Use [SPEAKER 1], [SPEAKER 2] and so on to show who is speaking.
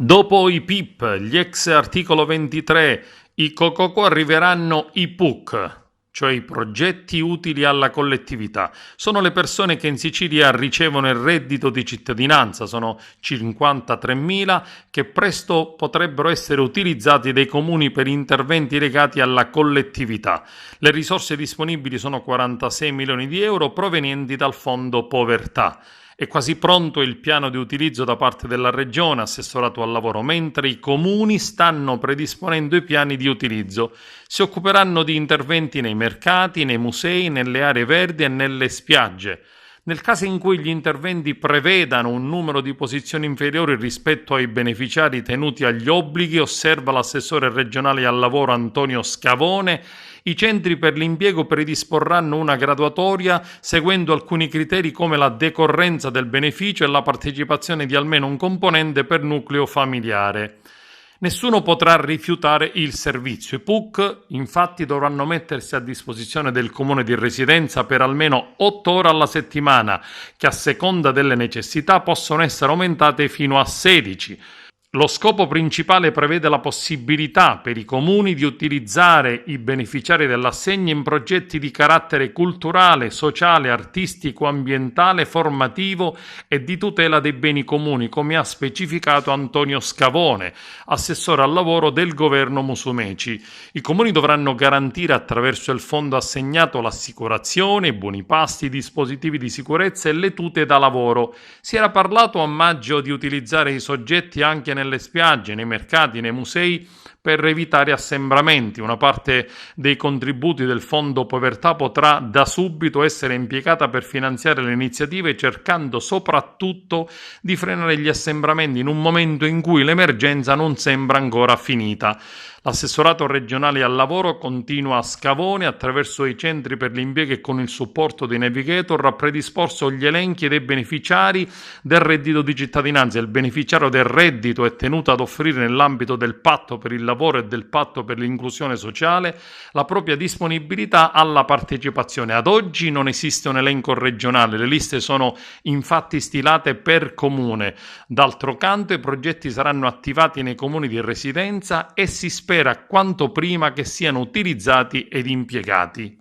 [SPEAKER 1] Dopo i PIP, gli ex articolo 23, i COCOCO arriveranno i PUC, cioè i progetti utili alla collettività. Sono le persone che in Sicilia ricevono il reddito di cittadinanza, sono 53.000 che presto potrebbero essere utilizzati dai comuni per interventi legati alla collettività. Le risorse disponibili sono 46 milioni di euro provenienti dal Fondo Povertà. È quasi pronto il piano di utilizzo da parte della Regione, assessorato al lavoro, mentre i comuni stanno predisponendo i piani di utilizzo. Si occuperanno di interventi nei mercati, nei musei, nelle aree verdi e nelle spiagge. Nel caso in cui gli interventi prevedano un numero di posizioni inferiori rispetto ai beneficiari tenuti agli obblighi, osserva l'assessore regionale al lavoro Antonio Scavone, i centri per l'impiego predisporranno una graduatoria seguendo alcuni criteri come la decorrenza del beneficio e la partecipazione di almeno un componente per nucleo familiare. Nessuno potrà rifiutare il servizio. I PUC infatti dovranno mettersi a disposizione del comune di residenza per almeno 8 ore alla settimana, che a seconda delle necessità possono essere aumentate fino a 16. Lo scopo principale prevede la possibilità per i comuni di utilizzare i beneficiari dell'assegno in progetti di carattere culturale, sociale, artistico, ambientale, formativo e di tutela dei beni comuni, come ha specificato Antonio Scavone, assessore al lavoro del governo Musumeci. I comuni dovranno garantire attraverso il fondo assegnato l'assicurazione, i buoni pasto, i dispositivi di sicurezza e le tute da lavoro. Si era parlato a maggio di utilizzare i soggetti anche nelle spiagge, nei mercati, nei musei per evitare assembramenti. Una parte dei contributi del Fondo Povertà potrà da subito essere impiegata per finanziare le iniziative, cercando soprattutto di frenare gli assembramenti in un momento in cui l'emergenza non sembra ancora finita. L'assessorato regionale al lavoro continua a Scavone attraverso i centri per l'impiego e con il supporto dei navigator ha predisposto gli elenchi dei beneficiari del reddito di cittadinanza. Il beneficiario del reddito è tenuto ad offrire nell'ambito del patto per il lavoro e del patto per l'inclusione sociale la propria disponibilità alla partecipazione. Ad oggi non esiste un elenco regionale, le liste sono infatti stilate per comune. D'altro canto i progetti saranno attivati nei comuni di residenza e si spera quanto prima che siano utilizzati ed impiegati.